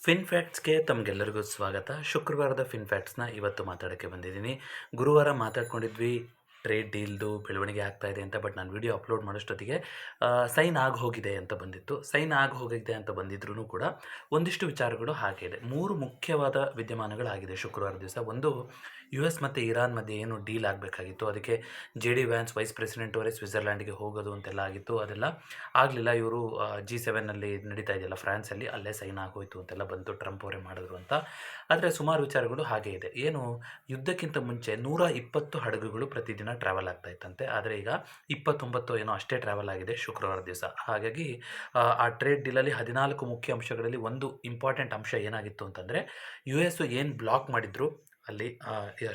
Fin ಫ್ಯಾಕ್ಟ್ಸ್‌ಗೆ ತಮಗೆಲ್ಲರಿಗೂ ಸ್ವಾಗತ. ಶುಕ್ರವಾರದ ಫಿನ್ ಫ್ಯಾಕ್ಟ್ಸ್‌ನ ಇವತ್ತು ಮಾತಾಡೋಕ್ಕೆ ಬಂದಿದ್ದೀನಿ. ಗುರುವಾರ ಮಾತಾಡ್ಕೊಂಡಿದ್ವಿ ಟ್ರೇಡ್ ಡೀಲ್‌ದು ಬೆಳವಣಿಗೆ ಆಗ್ತಾ ಇದೆ ಅಂತ. ಬಟ್ ನಾನು ವಿಡಿಯೋ ಅಪ್ಲೋಡ್ ಮಾಡೋಷ್ಟೊತ್ತಿಗೆ ಸೈನ್ ಆಗಿ ಹೋಗಿದೆ ಅಂತ ಬಂದಿತ್ತು. ಸೈನ್ ಆಗಿ ಹೋಗಿದೆ ಅಂತ ಬಂದಿದ್ರೂ ಕೂಡ ಒಂದಿಷ್ಟು ವಿಚಾರಗಳು ಹಾಗೆ ಇದೆ. 3 ಮುಖ್ಯವಾದ ವಿದ್ಯಮಾನಗಳಾಗಿದೆ ಶುಕ್ರವಾರ ದಿವಸ. ಒಂದು, US ಮತ್ತು ಇರಾನ್ ಮಧ್ಯೆ ಏನು ಡೀಲ್ ಆಗಬೇಕಾಗಿತ್ತು, ಅದಕ್ಕೆ JD ವ್ಯಾನ್ಸ್ ವೈಸ್ ಪ್ರೆಸಿಡೆಂಟ್ ಅವರೇ ಸ್ವಿಟ್ಜರ್ಲ್ಯಾಂಡ್‌ಗೆ ಹೋಗೋದು ಅಂತೆಲ್ಲ ಆಗಿತ್ತು. ಅದೆಲ್ಲ ಆಗಲಿಲ್ಲ. ಇವರು G7ನಲ್ಲಿ ನಡೀತಾ ಇದೆಯಲ್ಲ ಫ್ರಾನ್ಸಲ್ಲಿ, ಅಲ್ಲೇ ಸೈನ್ ಆಗೋಯ್ತು ಅಂತೆಲ್ಲ ಬಂತು. ಟ್ರಂಪ್ ಅವರೇ ಮಾಡಿದ್ರು ಅಂತ. ಆದರೆ ಸುಮಾರು ವಿಚಾರಗಳು ಹಾಗೆ ಇದೆ. ಏನು, ಯುದ್ಧಕ್ಕಿಂತ ಮುಂಚೆ 120 ಹಡಗುಗಳು ಪ್ರತಿದಿನ ಟ್ರಾವೆಲ್ ಆಗ್ತಾ ಇತ್ತಂತೆ. ಆದರೆ ಈಗ 29 ಏನೋ ಅಷ್ಟೇ ಟ್ರಾವೆಲ್ ಆಗಿದೆ ಶುಕ್ರವಾರ ದಿವಸ. ಹಾಗಾಗಿ ಆ ಟ್ರೇಡ್ ಡೀಲಲ್ಲಿ 14 ಮುಖ್ಯ ಅಂಶಗಳಲ್ಲಿ ಒಂದು ಇಂಪಾರ್ಟೆಂಟ್ ಅಂಶ ಏನಾಗಿತ್ತು ಅಂತಂದರೆ, US ಏನು ಬ್ಲಾಕ್ ಮಾಡಿದ್ರು ಅಲ್ಲಿ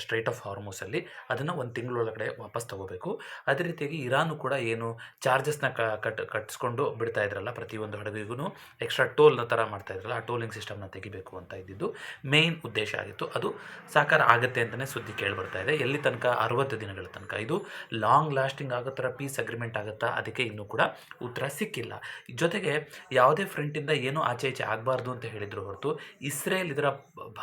ಸ್ಟ್ರೈಟ್ ಆಫ್ ಹಾರ್ಮೋಸಲ್ಲಿ, ಅದನ್ನು ಒಂದು ತಿಂಗಳೊಳಗಡೆ ವಾಪಸ್ ತಗೋಬೇಕು. ಅದೇ ರೀತಿಯಾಗಿ ಇರಾನು ಕೂಡ ಏನು ಚಾರ್ಜಸ್ನ ಕಟ್ಟಿಸ್ಕೊಂಡು ಬಿಡ್ತಾ ಇದ್ರಲ್ಲ, ಪ್ರತಿಯೊಂದು ಹಡಗಿಗೂ ಎಕ್ಸ್ಟ್ರಾ ಟೋಲ್ನ ಥರ ಮಾಡ್ತಾ ಇದ್ರಲ್ಲ, ಆ ಟೋಲಿಂಗ್ ಸಿಸ್ಟಮ್ನ ತೆಗಿಬೇಕು ಅಂತ ಇದ್ದಿದ್ದು ಮೇಯ್ನ್ ಉದ್ದೇಶ ಆಗಿತ್ತು. ಅದು ಸಾಕಾರ ಆಗುತ್ತೆ ಅಂತಲೇ ಸುದ್ದಿ ಕೇಳಿಬರ್ತಾ ಇದೆ. ಎಲ್ಲಿ ತನಕ? 60 ದಿನಗಳ ತನಕ. ಇದು ಲಾಂಗ್ ಲಾಸ್ಟಿಂಗ್ ಆಗೋ ಥರ ಪೀಸ್ ಅಗ್ರಿಮೆಂಟ್ ಆಗುತ್ತಾ? ಅದಕ್ಕೆ ಇನ್ನೂ ಕೂಡ ಉತ್ತರ ಸಿಕ್ಕಿಲ್ಲ. ಜೊತೆಗೆ ಯಾವುದೇ ಫ್ರಂಟಿಂದ ಏನೂ ಆಚೆ ಈಚೆ ಆಗಬಾರ್ದು ಅಂತ ಹೇಳಿದ್ರು ಹೊರತು, ಇಸ್ರೇಲ್ ಇದರ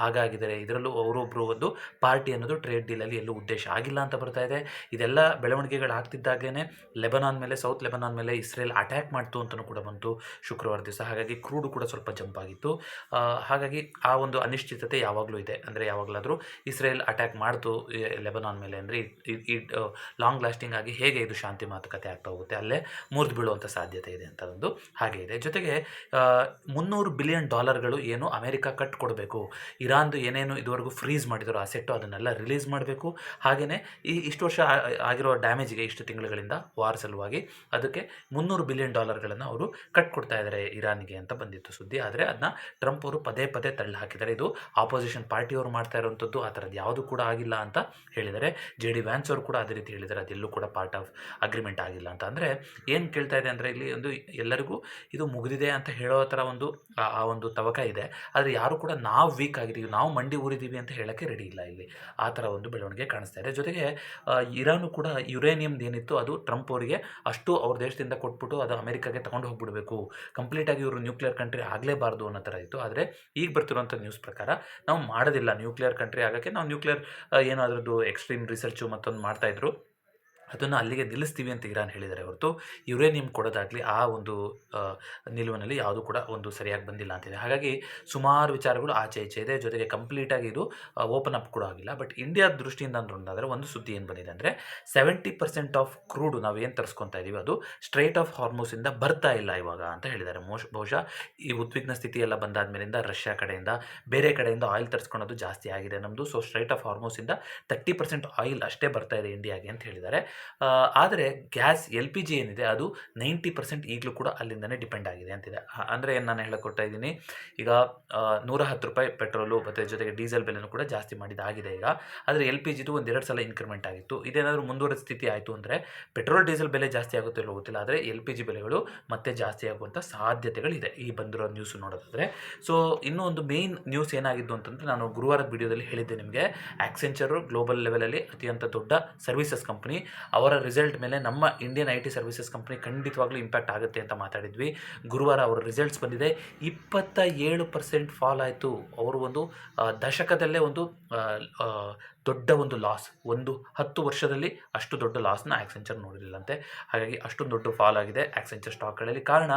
ಭಾಗ ಆಗಿದ್ದಾರೆ. ಇದರಲ್ಲೂ ಅವರೊಬ್ಬರು ಒಂದು ಪಾರ್ಟಿ ಅನ್ನೋದು ಟ್ರೇಡ್ ಡೀಲಲ್ಲಿ ಎಲ್ಲೂ ಉದ್ದೇಶ ಆಗಿಲ್ಲ ಅಂತ ಬರ್ತಾ ಇದೆ. ಇದೆಲ್ಲ ಬೆಳವಣಿಗೆಗಳಾಗ್ತಿದ್ದಾಗೇ ಲೆಬನಾನ್ ಮೇಲೆ, ಸೌತ್ ಲೆಬನಾನ್ ಮೇಲೆ ಇಸ್ರೇಲ್ ಅಟ್ಯಾಕ್ ಮಾಡ್ತು ಅಂತಲೂ ಕೂಡ ಬಂತು ಶುಕ್ರವಾರ ದಿವಸ. ಹಾಗಾಗಿ ಕ್ರೂಡು ಕೂಡ ಸ್ವಲ್ಪ ಜಂಪ್ ಆಗಿತ್ತು. ಹಾಗಾಗಿ ಆ ಒಂದು ಅನಿಶ್ಚಿತತೆ ಯಾವಾಗಲೂ ಇದೆ. ಅಂದರೆ ಯಾವಾಗಲಾದರೂ ಇಸ್ರೇಲ್ ಅಟ್ಯಾಕ್ ಮಾಡ್ತು ಲೆಬನಾನ್ ಮೇಲೆ ಅಂದರೆ ಈ ಲಾಂಗ್ ಲಾಸ್ಟಿಂಗ್ ಆಗಿ ಹೇಗೆ ಇದು ಶಾಂತಿ ಮಾತುಕತೆ ಆಗ್ತಾ ಹೋಗುತ್ತೆ, ಅಲ್ಲೇ ಮುರಿದು ಬೀಳುವಂಥ ಸಾಧ್ಯತೆ ಇದೆ ಅಂತ ಒಂದು ಹಾಗೆ ಇದೆ. ಜೊತೆಗೆ $300 ಬಿಲಿಯನ್ ಏನು ಅಮೆರಿಕ ಕಟ್ಕೊಡ್ಬೇಕು, ಇರಾನ್ದು ಏನೇನು ಇದುವರೆಗೂ ಫ್ರೀಸ್ ಮಾಡಿದ್ರು ಅಸೆಟ್ಟು, ಅದನ್ನೆಲ್ಲ ರಿಲೀಸ್ ಮಾಡಬೇಕು. ಹಾಗೆಯೇ ಇಷ್ಟು ವರ್ಷ ಆಗಿರೋ ಡ್ಯಾಮೇಜಿಗೆ ಇಷ್ಟು ತಿಂಗಳುಗಳಿಂದ ವಾರ್ ಸಲುವಾಗಿ ಅದಕ್ಕೆ $300 ಬಿಲಿಯನ್ ಅವರು ಕಟ್ಕೊಡ್ತಾ ಇದ್ದಾರೆ ಇರಾನ್ಗೆ ಅಂತ ಬಂದಿತ್ತು ಸುದ್ದಿ. ಆದರೆ ಅದನ್ನ ಟ್ರಂಪ್ ಅವರು ಪದೇ ಪದೇ ತಳ್ಳಿ ಹಾಕಿದ್ದಾರೆ. ಇದು ಆಪೋಸಿಷನ್ ಪಾರ್ಟಿಯವರು ಮಾಡ್ತಾ ಇರುವಂಥದ್ದು, ಆ ಥರದ್ದು ಯಾವುದು ಕೂಡ ಆಗಿಲ್ಲ ಅಂತ ಹೇಳಿದ್ದಾರೆ. JD ವ್ಯಾನ್ಸ್ ಅವರು ಕೂಡ ಅದೇ ರೀತಿ ಹೇಳಿದ್ದಾರೆ, ಅದೆಲ್ಲೂ ಕೂಡ ಪಾರ್ಟ್ ಆಫ್ ಅಗ್ರಿಮೆಂಟ್ ಆಗಿಲ್ಲ ಅಂತ. ಅಂದರೆ ಏನು ಕೇಳ್ತಾ ಇದೆ ಅಂದರೆ, ಇಲ್ಲಿ ಒಂದು ಎಲ್ಲರಿಗೂ ಇದು ಮುಗಿದಿದೆ ಅಂತ ಹೇಳೋ ಥರ ಒಂದು ಆ ಒಂದು ತವಕ ಇದೆ. ಆದರೆ ಯಾರು ಕೂಡ ನಾವು ವೀಕ್ ಆಗಿದ್ದೀವಿ, ನಾವು ಮಂಡಿ ಊರಿದ್ದೀವಿ ಅಂತ ಹೇಳೋಕ್ಕೆ ರೆಡಿ ಇಲ್ಲ ಇಲ್ಲಿ. ಆ ಥರ ಒಂದು ಬೆಳವಣಿಗೆ ಕಾಣಿಸ್ತಾ ಇದೆ. ಜೊತೆಗೆ ಇರಾನು ಕೂಡ ಯುರೇನಿಯಮ್ದು ಏನಿತ್ತು ಅದು ಟ್ರಂಪ್ ಅವರಿಗೆ ಅಷ್ಟು ಅವ್ರ ದೇಶದಿಂದ ಕೊಟ್ಬಿಟ್ಟು ಅದು ಅಮೆರಿಕಾಗೆ ತಗೊಂಡು ಹೋಗ್ಬಿಡಬೇಕು, ಕಂಪ್ಲೀಟಾಗಿ ಇವರು ನ್ಯೂಕ್ಲಿಯರ್ ಕಂಟ್ರಿ ಆಗಲೇಬಾರ್ದು ಅನ್ನೋ ಥರ ಇತ್ತು. ಆದರೆ ಈಗ ಬರ್ತಿರುವಂಥ ನ್ಯೂಸ್ ಪ್ರಕಾರ ನಾವು ಮಾಡೋದಿಲ್ಲ, ನ್ಯೂಕ್ಲಿಯರ್ ಕಂಟ್ರಿ ಆಗೋಕ್ಕೆ ನಾವು ನ್ಯೂಕ್ಲಿಯರ್ ಏನೋ ಅದರದ್ದು ಎಕ್ಸ್ಟ್ರೀಮ್ ರಿಸರ್ಚು ಮತ್ತೊಂದು ಮಾಡ್ತಾಯಿದ್ರು, ಅದನ್ನು ಅಲ್ಲಿಗೆ ನಿಲ್ಲಿಸ್ತೀವಿ ಅಂತ ಇರಾನ್ ಹೇಳಿದ್ದಾರೆ ಹೊರತು ಯುರೇನಿಯಂ ಕೊಡೋದಾಗಲಿ ಆ ಒಂದು ನಿಲುವಿನಲ್ಲಿ ಯಾವುದೂ ಕೂಡ ಒಂದು ಸರಿಯಾಗಿ ಬಂದಿಲ್ಲ ಅಂತಿದೆ. ಹಾಗಾಗಿ ಸುಮಾರು ವಿಚಾರಗಳು ಆಚೆ ಈಚೆ ಇದೆ. ಜೊತೆಗೆ ಕಂಪ್ಲೀಟಾಗಿ ಇದು ಓಪನ್ ಅಪ್ ಕೂಡ ಆಗಿಲ್ಲ. ಬಟ್ ಇಂಡಿಯಾದ ದೃಷ್ಟಿಯಿಂದ ನೋಡೋದಾದರೆ ಒಂದು ಸುದ್ದಿ ಏನು ಬಂದಿದೆ ಅಂದರೆ, 70% ಆಫ್ ಕ್ರೂಡು ನಾವು ಏನು ತರಿಸ್ಕೊತಾ ಇದ್ದೀವಿ ಅದು ಸ್ಟ್ರೈಟ್ ಆಫ್ ಹಾರ್ಮೋಸಿಂದ ಬರ್ತಾ ಇಲ್ಲ ಇವಾಗ ಅಂತ ಹೇಳಿದ್ದಾರೆ. ಬಹುಶಃ ಈ ಉದ್ವಿಗ್ನ ಸ್ಥಿತಿ ಎಲ್ಲ ಬಂದಾದ್ಮೇಲಿಂದ ರಷ್ಯಾ ಕಡೆಯಿಂದ ಬೇರೆ ಕಡೆಯಿಂದ ಆಯಿಲ್ ತರಿಸ್ಕೊಳೋದು ಜಾಸ್ತಿ ಆಗಿದೆ ನಮ್ಮದು. ಸೊ ಸ್ಟ್ರೈಟ್ ಆಫ್ ಹಾರ್ಮೋಸಿಂದ 30% ಆಯಿಲ್ ಅಷ್ಟೇ ಬರ್ತಾ ಇದೆ ಇಂಡಿಯಾಗೆ ಅಂತ ಹೇಳಿದ್ದಾರೆ. ಆದರೆ ಗ್ಯಾಸ್ LPG ಏನಿದೆ ಅದು 90% ಈಗಲೂ ಕೂಡ ಅಲ್ಲಿಂದನೇ ಡಿಪೆಂಡ್ ಆಗಿದೆ ಅಂತಿದೆ. ಅಂದರೆ ಏನು ನಾನು ಹೇಳಕೊಡ್ತಾ ಇದ್ದೀನಿ, ಈಗ $110 ಪೆಟ್ರೋಲು ಮತ್ತು ಜೊತೆಗೆ ಡೀಸೆಲ್ ಬೆಲೆನೂ ಕೂಡ ಜಾಸ್ತಿ ಮಾಡಿದಾಗಿದೆ ಈಗ. ಆದರೆ LPGದು ಒಂದೆರಡು ಸಲ ಇನ್ಕ್ರಿಮೆಂಟ್ ಆಗಿತ್ತು. ಇದೇನಾದರೂ ಮುಂದುವರೆದ ಸ್ಥಿತಿ ಆಯಿತು ಅಂದರೆ ಪೆಟ್ರೋಲ್ ಡೀಸೆಲ್ ಬೆಲೆ ಜಾಸ್ತಿ ಆಗುತ್ತೋ ಇಲ್ಲೋ ಗೊತ್ತಿಲ್ಲ, ಆದರೆ LPG ಬೆಲೆಗಳು ಮತ್ತೆ ಜಾಸ್ತಿ ಆಗುವಂಥ ಸಾಧ್ಯತೆಗಳಿದೆ ಈ ಬಂದಿರೋ ನ್ಯೂಸ್ ನೋಡೋದಾದರೆ. ಸೊ ಇನ್ನೂ ಒಂದು ಮೇಯ್ನ್ ನ್ಯೂಸ್ ಏನಾಗಿದ್ದು ಅಂತಂದರೆ, ನಾನು ಗುರುವಾರದ ವಿಡಿಯೋದಲ್ಲಿ ಹೇಳಿದ್ದೆ ನಿಮಗೆ, ಆಕ್ಸೆಂಚರು ಗ್ಲೋಬಲ್ ಲೆವೆಲಲ್ಲಿ ಅತ್ಯಂತ ದೊಡ್ಡ ಸರ್ವಿಸಸ್ ಕಂಪ್ನಿ, ಅವರ ರಿಸಲ್ಟ್ ಮೇಲೆ ನಮ್ಮ ಇಂಡಿಯನ್ IT ಸರ್ವಿಸಸ್ ಕಂಪ್ನಿ ಖಂಡಿತವಾಗ್ಲೂ ಇಂಪ್ಯಾಕ್ಟ್ ಆಗುತ್ತೆ ಅಂತ ಮಾತಾಡಿದ್ವಿ. ಗುರುವಾರ ಅವರ ರಿಸಲ್ಟ್ಸ್ ಬಂದಿದೆ. 27% ಫಾಲ್ ಆಯಿತು. ಅವರು ಒಂದು ದಶಕದಲ್ಲೇ ಒಂದು ದೊಡ್ಡ ಒಂದು ಲಾಸ್, ಒಂದು 10 ವರ್ಷದಲ್ಲಿ ಅಷ್ಟು ದೊಡ್ಡ ಲಾಸ್ನ ಆಕ್ಸೆಂಚರ್ ನೋಡಿರಲಿಲ್ಲಂತೆ. ಹಾಗಾಗಿ ಅಷ್ಟೊಂದು ದೊಡ್ಡ ಫಾಲ್ ಆಗಿದೆ ಆಕ್ಸೆಂಚರ್ ಸ್ಟಾಕ್ಗಳಲ್ಲಿ. ಕಾರಣ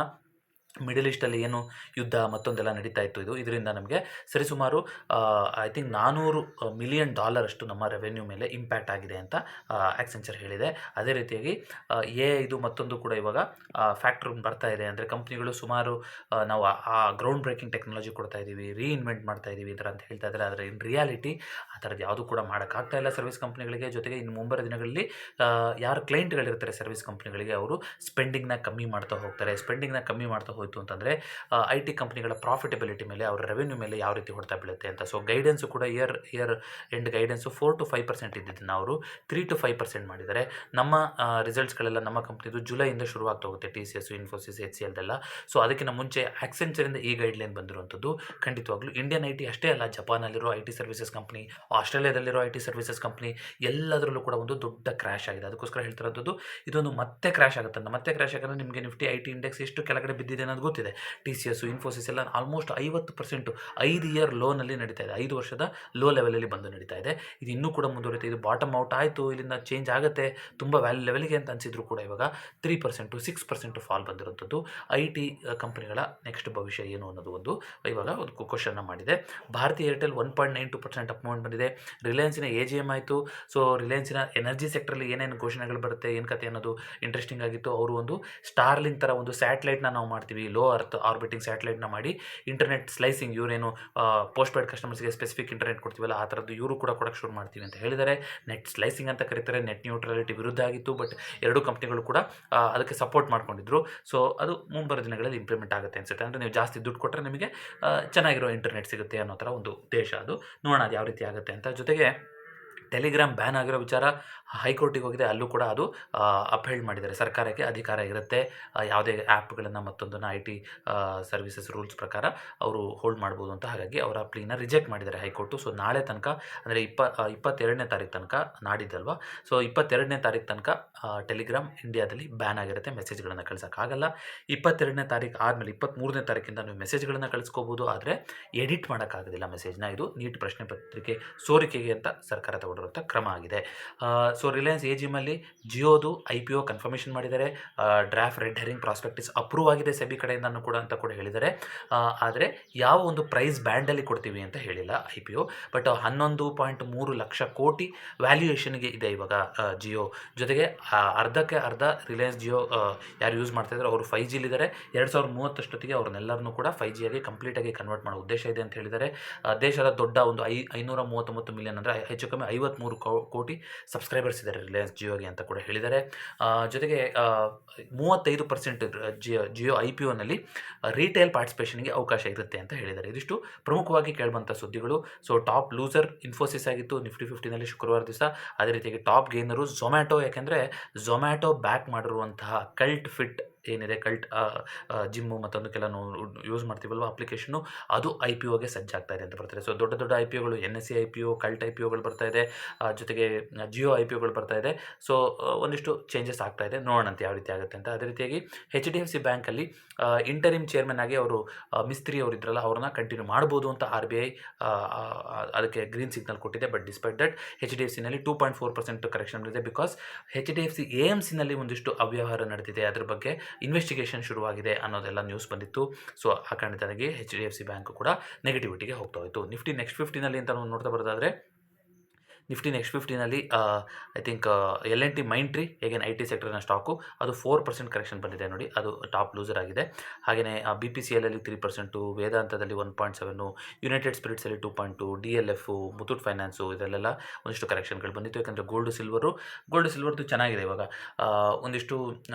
ಮಿಡಲ್ ಈಸ್ಟಲ್ಲಿ ಏನು ಯುದ್ಧ ಮತ್ತೊಂದೆಲ್ಲ ನಡೀತಾ ಇತ್ತು, ಇದರಿಂದ ನಮಗೆ ಸರಿಸುಮಾರು ಐ ಥಿಂಕ್ $400 ಮಿಲಿಯನ್ ಅಷ್ಟು ನಮ್ಮ ರೆವೆನ್ಯೂ ಮೇಲೆ ಇಂಪ್ಯಾಕ್ಟ್ ಆಗಿದೆ ಅಂತ ಆಕ್ಸೆಂಚರ್ ಹೇಳಿದೆ. ಅದೇ ರೀತಿಯಾಗಿ ಇದು ಮತ್ತೊಂದು ಕೂಡ ಇವಾಗ ಫ್ಯಾಕ್ಟ್ರ್ ಬರ್ತಾ ಇದೆ. ಅಂದರೆ ಕಂಪ್ನಿಗಳು ಸುಮಾರು ನಾವು ಆ ಗ್ರೌಂಡ್ ಬ್ರೇಕಿಂಗ್ ಟೆಕ್ನಾಲಜಿ ಕೊಡ್ತಾ ಇದ್ದೀವಿ, ರೀಇನ್ವೆಂಟ್ ಮಾಡ್ತಾ ಇದ್ದೀವಿ ಈ ಥರ ಅಂತ ಹೇಳ್ತಾ ಇದ್ದಾರೆ. ಆದರೆ ಇನ್ ರಿಯಾಲಿಟಿ ಆ ಥರದ್ದು ಯಾವುದೂ ಕೂಡ ಮಾಡೋಕ್ಕಾಗ್ತಾ ಇಲ್ಲ ಸರ್ವಿಸ್ ಕಂಪ್ನಿಗಳಿಗೆ. ಜೊತೆಗೆ ಇನ್ನು ಮುಂಬರುವ ದಿನಗಳಲ್ಲಿ ಯಾರು ಕ್ಲೈಂಟ್ಗಳಿರ್ತಾರೆ ಸರ್ವಿಸ್ ಕಂಪ್ನಿಗಳಿಗೆ, ಅವರು ಸ್ಪೆಂಡಿಂಗ್ನ ಕಮ್ಮಿ ಮಾಡ್ತಾ ಹೋಗ್ತಾರೆ. ಸ್ಪೆಂಡಿಂಗ್ನ ಕಮ್ಮಿ ಮಾಡ್ತಾ ಹೋಯಿತು ಅಂತಂದರೆ IT ಕಂಪ್ನಿಗಳ ಪ್ರಾಫಿಟಬಿಲಿಟಿ ಮೇಲೆ, ಅವರ ರೆವೆನ್ಯೂ ಮೇಲೆ ಯಾವ ರೀತಿ ಹೊಡೆತ ಬೀಳುತ್ತೆ ಅಂತ. ಸೊ ಗೈಡೆನ್ಸು ಕೂಡ ಇಯರ್ ಎಂಡ್ ಗೈಡೆನ್ಸು 4 to 5% ಇದ್ದಿದ್ದನ್ನು ಅವರು 3 to 5% ಮಾಡಿದ್ದಾರೆ. ನಮ್ಮ ರಿಸಲ್ಟ್ಸ್ಗಳೆಲ್ಲ ನಮ್ಮ ಕಂಪ್ನಿದು ಜುಲೈಯಿಂದ ಶುರುವಾಗ್ತಾ ಹೋಗುತ್ತೆ, TCS, ಇನ್ಫೋಸಿಸ್, HCL ಎಲ್ಲ. ಸೊ ಅದಕ್ಕಿಂತ ಮುಂಚೆ ಆಕ್ಸೆಂಚರಿಂದ ಈ ಗೈಡ್ಲೈನ್ ಬಂದಿರುವಂಥದ್ದು. ಖಂಡಿತವಾಗ್ಲೂ ಇಂಡಿಯನ್ IT ಅಷ್ಟೇ ಅಲ್ಲ, ಜಪಾನಲ್ಲಿರೋ IT ಸರ್ವಿಸಸ್ ಕಂಪ್ನಿ, ಆಸ್ಟ್ರೇಲಿಯಾದಲ್ಲಿರೋ IT ಸರ್ವಿಸಸ್ ಕಂಪ್ನಿ ಎಲ್ಲದರಲ್ಲೂ ಕೂಡ ಒಂದು ದೊಡ್ಡ ಕ್ರ್ಯಾಶ್ ಆಗಿದೆ. ಅದಕ್ಕೋಸ್ಕರ ಹೇಳ್ತಿರೋದು, ಇದೊಂದು ಮತ್ತೆ ಕ್ರ್ಯಾಶ್ ಆಗುತ್ತಂತ. ಮತ್ತೆ ಕ್ರ್ಯಾಶ್ ಆಗೋದ್ರೆ ನಿಮಗೆ ನಿಫ್ಟಿ IT ಇಂಡೆಕ್ಸ್ ಎಷ್ಟು ಕೆಳಗಡೆ ಬಿದ್ದಿದೆ ಅನ್ನೋದು ಗೊತ್ತಿದೆ. TCS, ಇನ್ಫೋಸಿಸ್ ಎಲ್ಲ ಆಲ್ಮೋಸ್ಟ್ 50% 5 ಇಯರ್ ಲೋನಲ್ಲಿ ನಡೀತಾ ಇದೆ. 5 ವರ್ಷದ ಲೋ ಲೆವೆಲಲ್ಲಿ ಬಂದು ನಡೀತಾ ಇದೆ. ಇದು ಇನ್ನೂ ಕೂಡ ಮುಂದುವರಿಯುತ್ತೆ. ಇದು ಬಾಟಮ್ ಔಟ್ ಆಯಿತು, ಇಲ್ಲಿಂದ ಚೇಂಜ್ ಆಗುತ್ತೆ ತುಂಬ ವ್ಯಾಲ್ಯೂ ಲೆವೆಲ್ಗೆ ಅಂತ ಅನಿಸಿದ್ರು ಕೂಡ ಇವಾಗ 3% 6% ಫಾಲ್ ಬಂದಿರುವಂಥದ್ದು. IT ಕಂಪನಿಗಳ ನೆಕ್ಸ್ಟ್ ಭವಿಷ್ಯ ಏನು ಅನ್ನೋದು ಇವಾಗ ಒಂದು ಕ್ವಶನ್ನ ಮಾಡಿದೆ. ಭಾರತಿ ಏರ್ಟೆಲ್ 1.92% ಅಪ್ ಮೂವ್ಮೆಂಟ್ ಬಂದಿದೆ. ರಿಲಯನ್ಸಿನ AGM ಆಯಿತು. ಸೊ ರಿಲಯನ್ಸಿನ ಎನರ್ಜಿ ಸೆಕ್ಟ್ರಲ್ಲಿ ಏನೇನು ಘೋಷಣೆಗಳು ಬರುತ್ತೆ, ಏನು ಕತೆ ಅನ್ನೋದು ಇಂಟ್ರೆಸ್ಟಿಂಗ್ ಆಗಿತ್ತು. ಅವರು ಒಂದು ಸ್ಟಾರ್ಲಿಂಕ್ ಥರ ಒಂದು ಸ್ಯಾಟಲೈಟ್ನ ನಾವು ಮಾಡ್ತೀವಿ, ಲೋ ಅರ್ತ್ ಆರ್ಬಿಟಿಂಗ್ ಸ್ಯಾಟಲೈಟ್ನ ಮಾಡಿ ಇಂಟರ್ನೆಟ್ ಸ್ಲೈಸಿಂಗ್, ಇವರೇನು ಪೋಸ್ಟ್ ಪೇಯ್ಡ್ ಕಸ್ಟಮರ್ಸ್ಗೆ ಸ್ಪೆಸಿಫಿಕ್ ಇಂಟರ್ನೆಟ್ ಕೊಡ್ತೀವಲ್ಲ ಆ ಥರದ್ದು ಇವರು ಕೂಡ ಕೊಡೋಕ್ಕೆ ಶುರು ಮಾಡ್ತೀವಿ ಅಂತ ಹೇಳಿದ್ದಾರೆ. ನೆಟ್ ಸ್ಲೈಸಿಂಗ್ ಅಂತ ಕರೀತಾರೆ. ನೆಟ್ ನ್ಯೂಟ್ರಾಲಿಟಿ ವಿರುದ್ಧ ಆಗಿತ್ತು, ಬಟ್ ಎರಡೂ ಕಂಪ್ನಿಗಳು ಕೂಡ ಅದಕ್ಕೆ ಸಪೋರ್ಟ್ ಮಾಡ್ಕೊಂಡಿದ್ರು. ಸೊ ಅದು ಮುಂಬರುವ ದಿನಗಳಲ್ಲಿ ಇಂಪ್ಲಿಮೆಂಟ್ ಆಗುತ್ತೆ ಅನಿಸುತ್ತೆ. ಅಂದರೆ ನೀವು ಜಾಸ್ತಿ ದುಡ್ಡು ಕೊಟ್ಟರೆ ನಿಮಗೆ ಚೆನ್ನಾಗಿರೋ ಇಂಟರ್ನೆಟ್ ಸಿಗುತ್ತೆ ಅನ್ನೋ ಥರ ಒಂದು ಉದ್ದೇಶ. ಅದು ನೋಡೋಣ ಅದು ಯಾವ ರೀತಿ ಆಗುತ್ತೆ ಅಂತ. ಜೊತೆಗೆ ಟೆಲಿಗ್ರಾಮ್ ಬ್ಯಾನ್ ಆಗಿರೋ ವಿಚಾರ ಹೈಕೋರ್ಟಿಗೆ ಹೋಗಿದೆ. ಅಲ್ಲೂ ಕೂಡ ಅದು ಅಪ್ಹೆಲ್ಡ್ ಮಾಡಿದ್ದಾರೆ. ಸರ್ಕಾರಕ್ಕೆ ಅಧಿಕಾರ ಇರುತ್ತೆ ಯಾವುದೇ ಆ್ಯಪ್ಗಳನ್ನು ಮತ್ತೊಂದನ್ನು IT ಸರ್ವಿಸಸ್ ರೂಲ್ಸ್ ಪ್ರಕಾರ ಅವರು ಹೋಲ್ಡ್ ಮಾಡ್ಬೋದು ಅಂತ. ಹಾಗಾಗಿ ಅವರ ಪ್ಲೀನ ರಿಜೆಕ್ಟ್ ಮಾಡಿದ್ದಾರೆ ಹೈಕೋರ್ಟು. ಸೊ ನಾಳೆ ತನಕ ಅಂದರೆ 22ನೇ ತಾರೀಕು ತನಕ, ನಾಡಿದ್ದಲ್ವಾ, ಸೊ 22ನೇ ತಾರೀಕು ತನಕ ಟೆಲಿಗ್ರಾಮ್ ಇಂಡಿಯಾದಲ್ಲಿ ಬ್ಯಾನ್ ಆಗಿರುತ್ತೆ. ಮೆಸೇಜ್ಗಳನ್ನು ಕಳ್ಸೋಕ್ಕಾಗಲ್ಲ. 22ನೇ ತಾರೀಕು ಆದಮೇಲೆ 23ನೇ ತಾರೀಕಿಂದ ನೀವು ಮೆಸೇಜ್ಗಳನ್ನು ಕಳಿಸ್ಕೋಬೋದು, ಆದರೆ ಎಡಿಟ್ ಮಾಡೋಕ್ಕಾಗೋದಿಲ್ಲ ಮೆಸೇಜ್ನ. ಇದು ನೀಟ್ ಪ್ರಶ್ನೆ ಪತ್ರಿಕೆ ಸೋರಿಕೆಗೆ ಅಂತ ಸರ್ಕಾರ ತಗೊಂಡಿರುವಂಥ ಕ್ರಮ ಆಗಿದೆ. ಸೊ ರಿಲಯನ್ಸ್ AGMಲ್ಲಿ ಜಿಯೋದು IPO ಕನ್ಫರ್ಮೇಷನ್ ಮಾಡಿದ್ದಾರೆ. ಡ್ರಾಫ್ಟ್ ರೆಡ್ ಹೆರಿಂಗ್ ಪ್ರಾಸ್ಪೆಕ್ಟಿಸ್ ಅಪ್ರೂವ್ ಆಗಿದೆ ಸೆಬಿ ಕಡೆಯಿಂದನೂ ಕೂಡ ಅಂತ ಕೂಡ ಹೇಳಿದ್ದಾರೆ. ಆದರೆ ಯಾವ ಒಂದು ಪ್ರೈಸ್ ಬ್ಯಾಂಡಲ್ಲಿ ಕೊಡ್ತೀವಿ ಅಂತ ಹೇಳಿಲ್ಲ IPO. ಬಟ್ 11.3 ಲಕ್ಷ ಕೋಟಿ ವ್ಯಾಲ್ಯೂಯೇಷನ್ಗೆ ಇದೆ ಇವಾಗ ಜಿಯೋ. ಜೊತೆಗೆ ಅರ್ಧಕ್ಕೆ ಅರ್ಧ ರಿಲಯನ್ಸ್ ಜಿಯೋ ಯಾರು ಯೂಸ್ ಮಾಡ್ತಾಯಿದ್ರು ಅವರು 5Gಲಿದ್ದಾರೆ. 2030 ಅವ್ರನ್ನೆಲ್ಲರನ್ನೂ ಕೂಡ 5G ಕಂಪ್ಲೀಟಾಗಿ ಕನ್ವರ್ಟ್ ಮಾಡೋ ಉದ್ದೇಶ ಇದೆ ಅಂತ ಹೇಳಿದ್ದಾರೆ. ದೇಶದ ದೊಡ್ಡ ಒಂದು 539 ಮಿಲಿಯನ್ ಅಂದರೆ ಹೆಚ್ಚು ಕಮ್ಮಿ 53 ಕೋಟಿ ಸಬ್ಸ್ಕ್ರೈಬರ್ಸ್ ಇದ್ದಾರೆ ರಿಲಯನ್ಸ್ ಜಿಯೋಗೆ ಅಂತ ಕೂಡ ಹೇಳಿದ್ದಾರೆ. ಜೊತೆಗೆ 35% ಜಿಯೋ IPOನಲ್ಲಿ ರೀಟೇಲ್ ಪಾರ್ಟಿಸಿಪೇಷನ್ಗೆ ಅವಕಾಶ ಇರುತ್ತೆ ಅಂತ ಹೇಳಿದ್ದಾರೆ. ಇದಿಷ್ಟು ಪ್ರಮುಖವಾಗಿ ಕೇಳುವಂಥ ಸುದ್ದಿಗಳು. ಸೊ ಟಾಪ್ ಲೂಸರ್ ಇನ್ಫೋಸಿಸ್ ಆಗಿತ್ತು Nifty 50ನಲ್ಲಿ ಶುಕ್ರವಾರ ದಿವಸ. ಅದೇ ರೀತಿಯಾಗಿ ಟಾಪ್ ಗೇನರು ಝೊಮ್ಯಾಟೊ, ಯಾಕೆಂದರೆ ಝೊಮ್ಯಾಟೊ ಬ್ಯಾಕ್ ಮಾಡಿರುವಂತಹ ಕಲ್ಟ್ ಫಿಟ್ ಏನಿದೆ, ಕಲ್ಟ್ ಜಿಮ್ಮು ಮತ್ತೊಂದು ಕೆಲವು ಯೂಸ್ ಮಾಡ್ತೀವಲ್ವ ಅಪ್ಲಿಕೇಶನ್ನು, ಅದು IPOಗೆ ಸಜ್ಜಾಗ್ತಾ ಇದೆ ಅಂತ ಬರ್ತಾರೆ. ಸೊ ದೊಡ್ಡ ದೊಡ್ಡ IPOಗಳು NSE IPO, ಕಲ್ಟ್ IPOಗಳು ಬರ್ತಾ ಇದೆ, ಜೊತೆಗೆ ಜಿಯೋ IPOಗಳು ಬರ್ತಾ ಇದೆ. ಸೊ ಒಂದಿಷ್ಟು ಚೇಂಜಸ್ ಆಗ್ತಾ ಇದೆ, ನೋಡೋಣಂತ ಯಾವ ರೀತಿ ಆಗುತ್ತೆ ಅಂತ. ಅದೇ ರೀತಿಯಾಗಿ HDFC ಬ್ಯಾಂಕಲ್ಲಿ ಇಂಟರಿಮ್ ಚೇರ್ಮನ್ ಆಗಿ ಅವರು ಮಿಸ್ತ್ರಿ ಅವರು ಇದ್ರಲ್ಲ, ಅವ್ರನ್ನ ಕಂಟಿನ್ಯೂ ಮಾಡ್ಬೋದು ಅಂತ RBI ಅದಕ್ಕೆ ಗ್ರೀನ್ ಸಿಗ್ನಲ್ ಕೊಟ್ಟಿದೆ. ಬಟ್ ಡಿಸ್ಪೈಟ್ ದಟ್ HDFCನಲ್ಲಿ 2.4% ಕರೆಕ್ಷನ್ ಇದೆ. ಬಿಕಾಸ್ HDFC AMCನಲ್ಲಿ ಒಂದಿಷ್ಟು ಅವ್ಯವಹಾರ ನಡೆದಿದೆ, ಅದ್ರ ಬಗ್ಗೆ ಇನ್ವೆಸ್ಟಿಗೇಷನ್ ಶುರುವಾಗಿದೆ ಅನ್ನೋದೆಲ್ಲ ನ್ಯೂಸ್ ಬಂದಿತ್ತು. ಸೊ ಆ ಕಾರಣಕ್ಕಾಗಿ HDFC ಬ್ಯಾಂಕ್ ಕೂಡ ನೆಗೆಟಿವಿಟಿಗೆ ಹೋಗ್ತಾ ಹೋಯಿತು. Nifty ನೆಕ್ಸ್ಟ್ 50ನಲ್ಲಿ ಅಂತ ನಾವು ನೋಡ್ತಾ ಬರೋದಾದರೆ, Nifty ನೆಕ್ಸ್ಟ್ 50ನಲ್ಲಿ ಐ ಥಿಂಕ್ L&T ಮೈಂಟ್ರಿ ಹೇಗೇನು IT ಸೆಕ್ಟರ್ನ ಸ್ಟಾಕು, ಅದು 4% ಕರೆಕ್ಷನ್ ಬಂದಿದೆ ನೋಡಿ, ಅದು ಟಾಪ್ ಲೂಸರ್ ಆಗಿದೆ. ಹಾಗೆಯೇ BPCLಲ್ಲಿ 3%, ವೇದಾಂತದಲ್ಲಿ 1.7, ಯುನೈಟೆಡ್ ಸ್ಪಿರಿಟ್ಸಲ್ಲಿ 2.2, DLF, ಮುತ್ತೂಟ್ ಫೈನಾನ್ಸು, ಇದರಲ್ಲೆಲ್ಲ ಒಂದಿಷ್ಟು ಕರೆಕ್ಷನ್ಗಳು ಬಂದಿತ್ತು. ಯಾಕಂದರೆ ಗೋಲ್ಡ್ ಸಿಲ್ವರ್ದು ಚೆನ್ನಾಗಿದೆ ಇವಾಗ. ಒಂದಿಷ್ಟು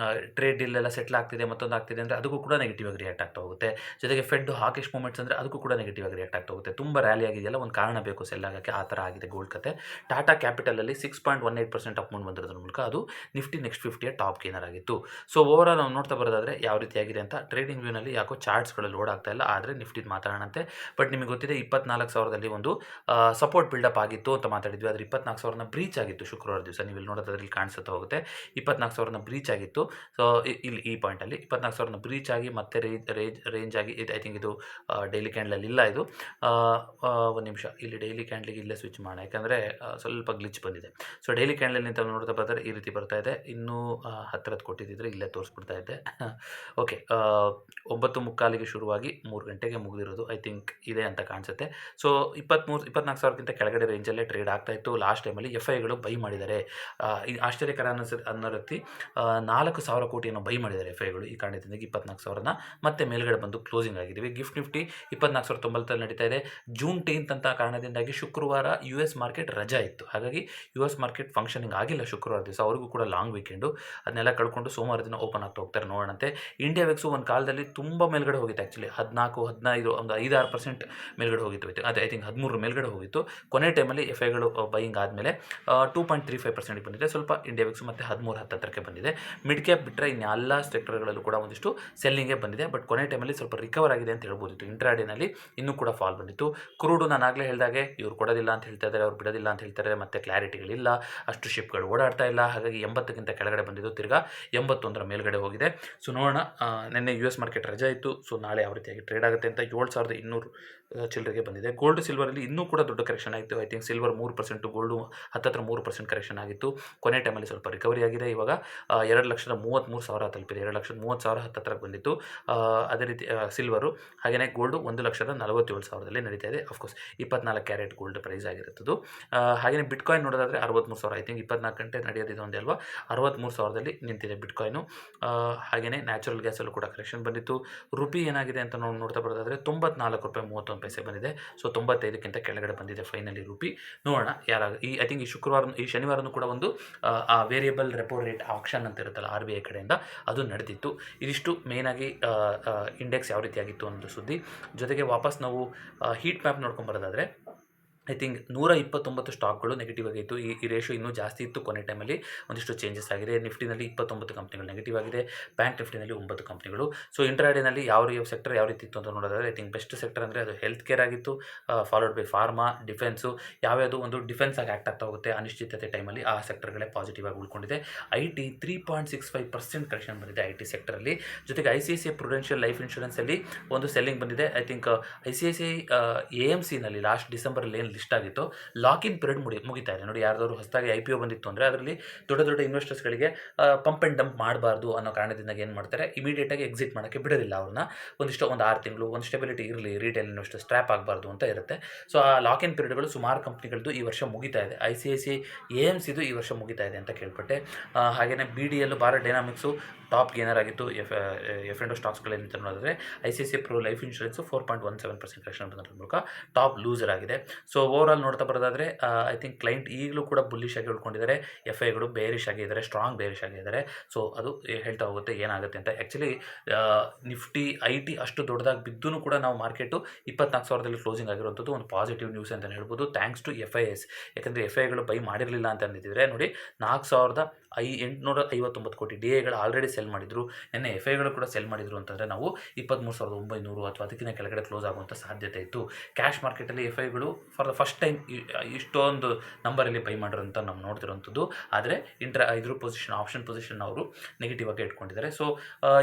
ಟ್ರೇಡ್ ಡೀಲೆಲ್ಲ ಸೆಟ್ಲ್ ಆಗ್ತಿದೆ, ಮತ್ತೊಂದು ಆಗ್ತಿದೆ ಅಂದರೆ ಅದಕ್ಕೂ ಕೂಡ ನೆಗೆಟಿವ್ ಆಗಿ ರಿಯಾಕ್ಟ್ ಆಗ್ತಾ ಹೋಗುತ್ತೆ. ಜೊತೆಗೆ ಫೆಡ್ ಹಾಕಿಶ್ ಮೂಮೆಂಟ್ಸ್ ಅಂದರೆ ಅದಕ್ಕೂ ಕೂಡ ನೆಗೆಟಿವ್ ಆಗಿ ರಿಯಾಕ್ಟ್ ಆಗ್ತಾ ಹೋಗುತ್ತೆ. ತುಂಬ ರ್ಯಾಲಿ ಆಗಿದೆಯಲ್ಲ, ಒಂದು ಕಾರಣ ಬೇಕು ಸೆಲ್ ಆಗೋಕ್ಕೆ, ಆ ಥರ ಆಗಿದೆ ಗೋಲ್ಡ್ ಕತೆ. ಟಾಟಾ ಕ್ಯಾಪಿಟಲಲ್ಲಿ 6.18% ಅಪ್ ಮೂವ್ಮೆಂಟ್ ಬಂದಿರೋದ್ರ ಮೂಲಕ ಅದು Nifty ನೆಕ್ಸ್ಟ್ 50ಯ ಟಾಪ್ ಗೇನರ್ ಆಗಿತ್ತು. ಸೊ ಓವರಾಲ್ ನಾವು ನೋಡ್ತಾ ಬರೋದಾದರೆ ಯಾವ ರೀತಿಯಾಗಿದೆ ಅಂತ, ಟ್ರೇಡಿಂಗ್ ವ್ಯೂನಲ್ಲಿ ಯಾಕೋ ಚಾರ್ಟ್ಸ್ಗಳು ಲೋಡ್ ಆಗ್ತಾ ಇಲ್ಲ, ಆದರೆ ನಿಫ್ಟಿದು ಮಾತಾಡೋಣಂತೆ. ಬಟ್ ನಿಮಗೆ ಗೊತ್ತಿದೆ 24,000ದಲ್ಲಿ ಒಂದು ಸಪೋರ್ಟ್ ಬಿಲ್ಡಪ್ ಆಗಿತ್ತು ಅಂತ ಮಾತಾಡಿದ್ವಿ. ಆದರೆ 24,000ನ ಬ್ರೀಚ್ ಆಗಿತ್ತು ಶುಕ್ರವಾರ ದಿವಸ. ನೀವು ಇಲ್ಲಿ ನೋಡೋದಾದ್ರೆ ಇಲ್ಲಿ ಕಾಣಿಸುತ್ತಾ ಹೋಗುತ್ತೆ 24,000ನ ಬ್ರೀಚ್ ಆಗಿತ್ತು. ಸೊ ಇಲ್ಲಿ ಈ ಪಾಯಿಂಟಲ್ಲಿ 24,000ನ ಬ್ರೀಚ್ ಆಗಿ ಮತ್ತೆ ರೇಂಜ್ ಆಗಿ ಐ ಥಿಂಕ್ ಇದು ಡೈಲಿ ಕ್ಯಾಂಡಲಲ್ಲಿ ಇಲ್ಲ. ಇದು ಒಂದು ನಿಮಿಷ, ಇಲ್ಲಿ ಡೈಲಿ ಕ್ಯಾಂಡಲಿಗೆ ಇಲ್ಲೇ ಸ್ವಿಚ್ ಮಾಡೋಣ, ಯಾಕಂದರೆ ಸ್ವಲ್ಪ ಗ್ಲಿಚ್ ಬಂದಿದೆ. ಸೊ ಡೈಲಿ ಕ್ಯಾಂಡಲಲ್ಲಿ ಅಂತ ನೋಡ್ತಾ ಬರ್ತಾರೆ ಈ ರೀತಿ ಬರ್ತಾ ಇದೆ. ಇನ್ನೂ ಹತ್ತಿರದ್ದು ಕೊಟ್ಟಿದ್ದಿದ್ರೆ ಇಲ್ಲೇ ತೋರಿಸ್ಬಿಡ್ತಾ ಇದ್ದೆ. ಓಕೆ, 9:45ಗೆ ಶುರುವಾಗಿ 3 ಗಂಟೆಗೆ ಮುಗಿದಿರೋದು ಐ ಥಿಂಕ್ ಇದೆ ಅಂತ ಕಾಣಿಸುತ್ತೆ. ಸೊ 24,000ಕ್ಕಿಂತ ಕೆಳಗಡೆ ರೇಂಜಲ್ಲೇ ಟ್ರೇಡ್ ಆಗ್ತಾ ಇತ್ತು. ಲಾಸ್ಟ್ ಟೈಮಲ್ಲಿ FIಗಳು ಬೈ ಮಾಡಿದ್ದಾರೆ. ಆಶ್ಚರ್ಯಕರ ಅನ್ನೋ ರೀತಿ 4,000 ಕೋಟಿಯನ್ನು ಬೈ ಮಾಡಿದ್ದಾರೆ FIಗಳು. ಈ ಕಾರಣದಿಂದ 24,000ನ ಮತ್ತೆ ಮೇಲ್ಗಡೆ ಬಂದು ಕ್ಲೋಸಿಂಗ್ ಆಗಿದ್ದೀವಿ. ಗಿಫ್ಟ್ ನಿಫ್ಟಿ 24,090 ನಡೀತಾ ಇದೆ. ಜೂನ್ 10th ಅಂತ ಕಾರಣದಿಂದಾಗಿ ಶುಕ್ರವಾರ US ಮಾರ್ಕೆಟ್ ರಜಾ ಇತ್ತು. ಹಾಗಾಗಿ US ಮಾರ್ಕೆಟ್ ಫಂಕ್ಷನಿಂಗ್ ಆಗಿಲ್ಲ ಶುಕ್ರವಾರ ದಿವಸ. ಅವ್ರಿಗೂ ಕೂಡ ಲಾಂಗ್ ವೀಕೆಂಡು, ಅದನ್ನೆಲ್ಲ ಕಳ್ಕೊಂಡು ಸೋಮವಾರ ದಿನ ಓಪನ್ ಆಗ್ತಾ ಹೋಗ್ತಾರೆ, ನೋಡೋಣಂತೆ. ಇಂಡಿಯಾ ವೆಕ್ಸು ಒಂದು ಕಾಲದಲ್ಲಿ ತುಂಬ ಮೇಲ್ಗಡೆ ಹೋಗಿತ್ತು. ಆ್ಯಕ್ಚುಲಿ 14, 15, ಒಂದು 5-6% ಮೇಲ್ಗಡೆ ಹೋಗಿತ್ತು. ಅದೇ ಐ ಥಿಂಕ್ 13 ಮೇಲ್ಗಡೆ ಹೋಗಿತ್ತು. ಕೊನೆ ಟೈಮಲ್ಲಿ FIಗಳು ಬೈಯಿಂಗ್ ಆದಮೇಲೆ 2.35% ಬಂದಿದೆ. ಸ್ವಲ್ಪ ಇಂಡಿಯಾ ವೆಕ್ಸು ಮತ್ತು 13-10 ಬಂದಿದೆ. ಮಿಡ್ ಕ್ಯಾಪ್ ಬಿಟ್ಟರೆ ಇನ್ನೆಲ್ಲ ಸೆಕ್ಟರ್ಗಳಲ್ಲೂ ಕೂಡ ಒಂದಿಷ್ಟು ಸೆಲ್ಲಿಂಗೇ ಬಂದಿದೆ. ಬಟ್ ಕೊನೆ ಟೈಮಲ್ಲಿ ಸ್ವಲ್ಪ ರಿಕವರ್ ಆಗಿದೆ ಅಂತ ಹೇಳ್ಬೋದಿತ್ತು. ಇಂಟ್ರಾಡೇನಲ್ಲಿ ಇನ್ನೂ ಕೂಡ ಫಾಲ್ ಬಂದಿತ್ತು. ಕ್ರೂಡು ನಾನು ಆಗಲೇ ಹೇಳಿದಾಗೆ ಇವ್ರು ಕೊಡೋದಿಲ್ಲ ಅಂತ ಹೇಳ್ತಾ ಇದ್ದಾರೆ, ಅವ್ರು ಬಿಡೋದಿಲ್ಲ ಅಂತ ಹೇಳ್ತಾರೆ, ಮತ್ತು ಕ್ಲಾರಿಟಿಗಳಿಲ್ಲ, ಅಷ್ಟು ಶಿಪ್ಗಳು ಓಡಾಡ್ತಾ ಇಲ್ಲ. ಹಾಗಾಗಿ 80ಕ್ಕಿಂತ ಕೆಳಗಡೆ ಬಂದಿದ್ದು, ತಿರ್ಗಾ 81ರ ಮೇಲ್ಗಡೆ ಹೋಗಿದೆ. ಸೊ ನೋಡೋಣ, ನಿನ್ನೆ US ಮಾರ್ಕೆಟ್ ರಜೆ ಇತ್ತು. ಸೊ ನಾಳೆ ಯಾವ ರೀತಿಯಾಗಿ ಟ್ರೇಡ್ ಆಗುತ್ತೆ ಅಂತ 7200 ಚಿಲ್ಲರೆಗೆ ಬಂದಿದೆ. ಗೋಲ್ಡ್ ಸಿಲ್ವರಲ್ಲಿ ಇನ್ನೂ ಕೂಡ ದೊಡ್ಡ ಕರೆಕ್ಷನ್ ಆಯಿತು. ಐ ಥಿಂಕ್ ಸಿಲ್ವರ್ 3%, ಗೋಲ್ಡು ಹತ್ತತ್ರ 3% ಕರೆಕ್ಷನ್ ಆಗಿತ್ತು. ಕೊನೆ ಟೈಮಲ್ಲಿ ಸ್ವಲ್ಪ ರಿಕವರಿ ಆಗಿದೆ. ಇವಾಗ 2,33,000 ತಲುಪಿದೆ. 2,30,000 ಹತ್ತತ್ರ ಬಂದಿತ್ತು. ಅದೇ ರೀತಿ ಸಿಲ್ವರು, ಹಾಗೆಯೇ ಗೋಲ್ಡು 1,47,000 ನಡೀತಾ ಇದೆ. ಅಫ್ಕೋರ್ಸ್ 24 ಕ್ಯಾರೆಟ್ ಗೋಲ್ಡ್ ಪ್ರೈಸ್ ಆಗಿರುತ್ತದು. ಹಾಗೆಯೇ ಬಿಟ್ಕಾಯಿನ್ ನೋಡೋದಾದರೆ 63,000, ಐ ಥಿಂಕ್ 24 ಗಂಟೆ ನಡೆಯೋದಿದೆ ಒಂದೇ ಅಲ್ವಾ, 63,000 ನಿಂತಿದೆ ಬಿಟ್ಕಾಯಿನು. ಹಾಗೆಯೇ ನ್ಯಾಚುರಲ್ ಗ್ಯಾಸಲ್ಲೂ ಕೂಡ ಕರೆಕ್ಷನ್ ಬಂದಿತ್ತು. ರುಪಿ ಏನಾಗಿದೆ ಅಂತ ನಾವು ನೋಡ್ತಾ ಬರೋದಾದರೆ ₹94.31 ಬಂದಿದೆ. ಸೊ 95ಕ್ಕಿಂತ ಕೆಳಗಡೆ ಬಂದಿದೆ ಫೈನಲಿ ರುಪಿ. ನೋಡೋಣ ಐ ಥಿಂಕ್ ಈ ಶನಿವಾರನೂ ಕೂಡ ಒಂದು ವೇರಿಯಬಲ್ ರೆಪೋ ರೇಟ್ ಆಕ್ಷನ್ ಅಂತ ಇರುತ್ತಲ್ಲ RBI ಕಡೆಯಿಂದ, ಅದು ನಡೆದಿತ್ತು. ಇದಿಷ್ಟು ಮೇಯ್ನಾಗಿ ಇಂಡೆಕ್ಸ್ ಯಾವ ರೀತಿಯಾಗಿತ್ತು ಅನ್ನೋದು ಸುದ್ದಿ. ಜೊತೆಗೆ ವಾಪಸ್ ನಾವು ಹೀಟ್ ಮ್ಯಾಪ್ ನೋಡ್ಕೊಂಬರೋದಾದರೆ, ಐ ಥಿಂಕ್ 129 ಸ್ಟಾಕ್ಗಳು ನೆಗೆಟಿವ್ ಆಗಿತ್ತು. ಈ ರೇಷೋ ಇನ್ನೂ ಜಾಸ್ತಿ ಇತ್ತು. ಕೊನೆ ಟೈಮಲ್ಲಿ ಒಂದಿಷ್ಟು ಚೇಂಜಸ್ ಆಗಿದೆ. ನಿಫ್ಟಿನಲ್ಲಿ 29 ಕಂಪ್ನಿಗಳು ನೆಗೆಟಿವ್ ಆಗಿದೆ. ಬ್ಯಾಂಕ್ ನಿಫ್ಟಿನಲ್ಲಿ 9 ಕಂಪ್ನಿಗಳು. ಸೊ ಇಂಟ್ರಾಡೇನಲ್ಲಿ ಯಾವ ಸೆಕ್ಟರ್ ಯಾವ ರೀತಿ ಇತ್ತು ಅಂತ ನೋಡೋದಾದರೆ, ಐ ಥಿಂಕ್ ಬೆಸ್ಟ್ ಸೆಕ್ಟರ್ ಅಂದರೆ ಅದು ಹೆಲ್ತ್ ಕೇರ್ ಆಗಿತ್ತು, ಫಾಲೋಡ್ ಬೈ ಫಾರ್ಮಾ, ಡಿಫೆನ್ಸು. ಯಾವ್ಯಾವುದು ಒಂದು ಡಿಫೆನ್ಸ್ ಆಗಿ ಆ್ಯಕ್ಟ್ ಆಗ್ತಾ ಹೋಗುತ್ತೆ ಅನಿಶ್ಚಿತತೆ ಟೈಮಲ್ಲಿ, ಆ ಸೆಕ್ಟರ್ಗಳೇ ಪಾಸಿಟಿವ್ ಆಗಿ ಉಳ್ಕೊಂಡಿದೆ. IT 3.65% ಕರೆಕ್ಷನ್ ಬಂದಿದೆ IT ಸೆಕ್ಟರಲ್ಲಿ. ಜೊತೆಗೆ ICICI ಪ್ರುಡೆನ್ಷಿಯಲ್ ಲೈಫ್ ಇನ್ಶೂರೆನ್ಸಲ್ಲಿ ಒಂದು ಸೆಲ್ಲಿಂಗ್ ಬಂದಿದೆ. ಐ ಥಿಂಕ್ ICICI AMCನಲ್ಲಿ ಲಾಸ್ಟ್ ಡಿಸೆಂಬರಲ್ಲಿ ಏನು ಲಿಸ್ಟ್ ಆಗಿತ್ತು, ಲಾಕಿನ್ ಪೀರಿಯಡ್ ಮುಗಿತಾ ಇದೆ ನೋಡಿ. ಯಾರಾದರೂ ಹೊಸದಾಗಿ IPO ಬಂದಿತ್ತು ಅಂದರೆ ಅದರಲ್ಲಿ ದೊಡ್ಡ ಇನ್ವೆಸ್ಟರ್ಸ್ಗಳಿಗೆ ಪಂಪ್ ಆ್ಯಂಡ್ ಡಂಪ್ ಮಾಡಬಾರ್ದು ಅನ್ನೋ ಕಾರಣದಿಂದ ಏನು ಮಾಡ್ತಾರೆ, ಇಮಿಡಿಯೇಟಾಗಿ ಎಕ್ಸಿಟ್ ಮಾಡೋಕ್ಕೆ ಬಿಡೋದಿಲ್ಲ ಅವ್ರನ್ನ. ಒಂದು 6 ತಿಂಗಳು ಒಂದು ಸ್ಟೆಬಿಲಿಟಿ ಇರಲಿ, ರಿಟೇಲ್ ಇನ್ವೆಸ್ಟರ್ಸ್ ಟ್ರ್ಯಾಪ್ ಆಗಬಾರ್ದು ಅಂತ ಇರುತ್ತೆ. ಸೊ ಆ ಲಾಕಿನ್ ಪೀರಿಯಡ್ಗಳು ಸುಮಾರು ಕಂಪ್ನಿಗಳದ್ದು ಈ ವರ್ಷ ಮುಗಿತಾ ಇದೆ. ICICI AMCದು ಈ ವರ್ಷ ಮುಗಿತಾ ಇದೆ ಅಂತ ಕೇಳ್ಪಟ್ಟೆ. ಹಾಗೆಯೇ BDL, ಭಾರತ್ ಡೈನಾಮಿಕ್ಸು ಟಾಪ್ ಗೇನರ್ ಆಗಿತ್ತು. F&O ಸ್ಟಾಕ್ಸ್ಗಳಲ್ಲಿ ಅಂತ ನೋಡಿದ್ರೆ ICICI pro life insurance 4.17% correction ಬಂದರ ಮೂಲಕ ಟಾಪ್ ಲೂಸರ್ ಆಗಿದೆ. ಸೊ ಓವರಾಲ್ ನೋಡ್ತಾ ಬರೋದಾದರೆ, ಐ ಥಿಂಕ್ ಕ್ಲೈಂಟ್ ಈಗಲೂ ಕೂಡ ಬುಲ್ಲಿಶ್ ಆಗಿ ಉಳ್ಕೊಂಡಿದ್ದಾರೆ. FIಗಳು ಬೇರಿಶ್ ಆಗಿದ್ದಾರೆ, ಸ್ಟ್ರಾಂಗ್ ಬೇರಿಶ್ ಆಗಿದ್ದಾರೆ. ಸೊ ಅದು ಹೇಳ್ತಾ ಹೋಗುತ್ತೆ ಏನಾಗುತ್ತೆ ಅಂತ. ಆ್ಯಕ್ಚುಲಿ ನಿಫ್ಟಿ IT ಅಷ್ಟು ದೊಡ್ಡದಾಗಿ ಬಿದ್ದೂ ಕೂಡ ನಾವು ಮಾರ್ಕೆಟು 24,000 ಕ್ಲೋಸಿಂಗ್ ಆಗಿರುವಂಥದ್ದು ಒಂದು ಪಾಸಿಟಿವ್ ನ್ಯೂಸ್ ಅಂತಲೇ ಹೇಳ್ಬೋದು, ಥ್ಯಾಂಕ್ಸ್ ಟು FIs. ಯಾಕಂದರೆ FIಗಳು ಬೈ ಮಾಡಿರಲಿಲ್ಲ ಅಂತ ಅಂದಿದ್ದರೆ ನೋಡಿ, 4,859 ಕೋಟಿ DIಗಳು ಆಲ್ರೆಡಿ ಸೆಲ್ ಮಾಡಿದ್ರು. ನಿನ್ನೆ FIಗಳು ಕೂಡ ಸೆಲ್ ಮಾಡಿದ್ರು ಅಂತಂದರೆ ನಾವು 23,900 ಅಥವಾ ಅದಕ್ಕಿಂತ ಕೆಳಗಡೆ ಕ್ಲೋಸ್ ಆಗುವಂಥ ಸಾಧ್ಯತೆ ಇತ್ತು. ಕ್ಯಾಶ್ ಮಾರ್ಕೆಟಲ್ಲಿ FIಗಳು ಫಾರ್ ದ ಫಸ್ಟ್ ಟೈಮ್ ಇಷ್ಟೊಂದು ನಂಬರಲ್ಲಿ ಬೈ ಮಾಡಿರೋಂಥ ನಾವು ನೋಡ್ತಿರೋಂಥದ್ದು. ಆದರೆ ಇದ್ರ ಪೊಸಿಷನ್, ಆಪ್ಷನ್ ಪೊಸಿಷನ್ ಅವರು ನೆಗೆಟಿವ್ ಆಗಿ ಇಟ್ಕೊಂಡಿದ್ದಾರೆ. ಸೊ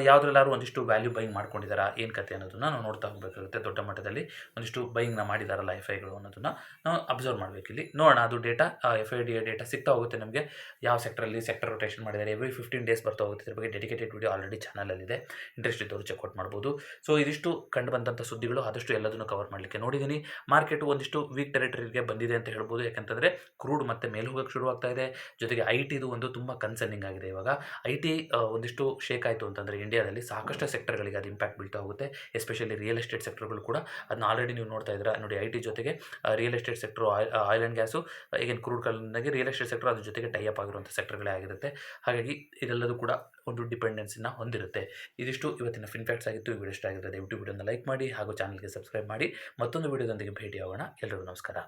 ಯಾವುದ್ರಲ್ಲಾರು ಒಂದಿಷ್ಟು ವ್ಯಾಲ್ಯೂ ಬೈಯಿಂಗ್ ಮಾಡ್ಕೊಂಡಿದ್ದಾರಾ, ಏನು ಕತೆ ಅನ್ನೋದನ್ನು ನಾವು ನೋಡ್ತಾ ಹೋಗಬೇಕಾಗುತ್ತೆ. ದೊಡ್ಡ ಮಟ್ಟದಲ್ಲಿ ಒಂದಿಷ್ಟು ಬೈಯಿಂಗ್ನ ಮಾಡಿದಾರಲ್ಲ FIಗಳು ಅನ್ನೋದನ್ನು ನಾವು ಅಬ್ಸರ್ವ್ ಮಾಡಬೇಕಿಲ್ಲಿ. ನೋಡೋಣ, ಅದು ಡೇಟಾ FIDA ಡೇಟಾ ಸಿಗ್ತಾ ಹೋಗುತ್ತೆ ನಮಗೆ. ಯಾವ ಸೆಕ್ಟರಲ್ಲಿ ಸೆಕ್ಟರ್ ರೊಟೇಷನ್ ಮಾಡಿದ್ದಾರೆ, ಎವ್ರಿ 15 ಡೇಸ್ ಬರ್ತಾ ಹೋಗುತ್ತೆ. ಇದ್ರ ಬಗ್ಗೆ ಡೆಡಿಕೇಟೆಡ್ ವಿಡಿಯೋ ಆಲ್ರೆಡಿ ಚಾನಲಲ್ಲಿದೆ, ಇಂಟ್ರೆಸ್ಟ್ ಇದ್ದವರು ಚೆಕ್ಔಟ್ ಮಾಡ್ಬೋದು. ಸೊ ಇದಿಷ್ಟು ಕಂಡು ಬಂದಂಥ ಸುದ್ದಿಗಳು, ಆದಷ್ಟು ಎಲ್ಲದನ್ನು ಕವರ್ ಮಾಡಲಿಕ್ಕೆ ನೋಡಿದ್ದೀನಿ. ಮಾರ್ಕೆಟು ಒಂದಿಷ್ಟು ವೀಕ್ ಟೆರಿಟರಿಗೆ ಬಂದಿದೆ ಅಂತ ಹೇಳ್ಬೋದು. ಯಾಕಂತಂದರೆ ಕ್ರೂಡ್ ಮತ್ತೆ ಮೇಲೆ ಹೋಗೋಕ್ಕೆ ಶುರುವಾಗ್ತಾ ಇದೆ. ಜೊತೆಗೆ ITದು ಒಂದು ತುಂಬ ಕನ್ಸರ್ನಿಂಗ್ ಆಗಿದೆ. ಇವಾಗ IT ಒಂದಿಷ್ಟು ಶೇಕ್ ಆಯಿತು ಅಂತಂದರೆ ಇಂಡಿಯಾದಲ್ಲಿ ಸಾಕಷ್ಟು ಸೆಕ್ಟರ್ಗಳಿಗೆ ಅದು ಇಂಪ್ಯಾಕ್ಟ್ ಬೀಳ್ತಾ ಹೋಗುತ್ತೆ. ಎಸ್ಪೆಷಲಿ ರಿಯಲ್ ಎಸ್ಟೇಟ್ ಸೆಕ್ಟರ್ಗಳು ಕೂಡ ಅದನ್ನ ಆಲ್ರೆಡಿ ನೀವು ನೋಡ್ತಾ ಇದ್ದೀರಾ ನೋಡಿ. IT ಜೊತೆಗೆ real estate sector, oil and gas, ಈಗಿನ ಕ್ರೂಡ್ ಕಾಲದಿಂದಾಗಿ ರಿಯಲ್ ಎಸ್ಟೇಟ್ ಸೆಕ್ಟರ್ ಅದ್ರ ಜೊತೆಗೆ ಟೈಅಪ್ ಆಗಿರುವಂಥ ಸೆಕ್ಟರ್ಗಳೇ ಆಗಿರುತ್ತೆ. ಹಾಗಾಗಿ ಇದೆಲ್ಲದೂ ಕೂಡ ಒಂದು ಡಿಪೆಂಡೆನ್ಸಿನ ಹೊಂದಿರುತ್ತೆ. ಇದಿಷ್ಟು ಇವತ್ತಿನ ಫಿನ್ಫ್ಯಾಕ್ಟ್ಸ್ ಆಗಿತ್ತು. ಈ ವಿಡಿಯೋ ಇಷ್ಟ ಆಗಿರುತ್ತೆ ದಯವಿಟ್ಟು ವಿಡಿಯೋನ ಲೈಕ್ ಮಾಡಿ ಹಾಗೂ ಚಾನಲ್ಗೆ ಸಬ್ಸ್ಕ್ರೈಬ್ ಮಾಡಿ. ಮತ್ತೊಂದು ವಿಡಿಯೋದೊಂದಿಗೆ ಭೇಟಿಯಾಗೋಣ. ಎಲ್ಲರಿಗೂ ನಮಸ್ಕಾರ.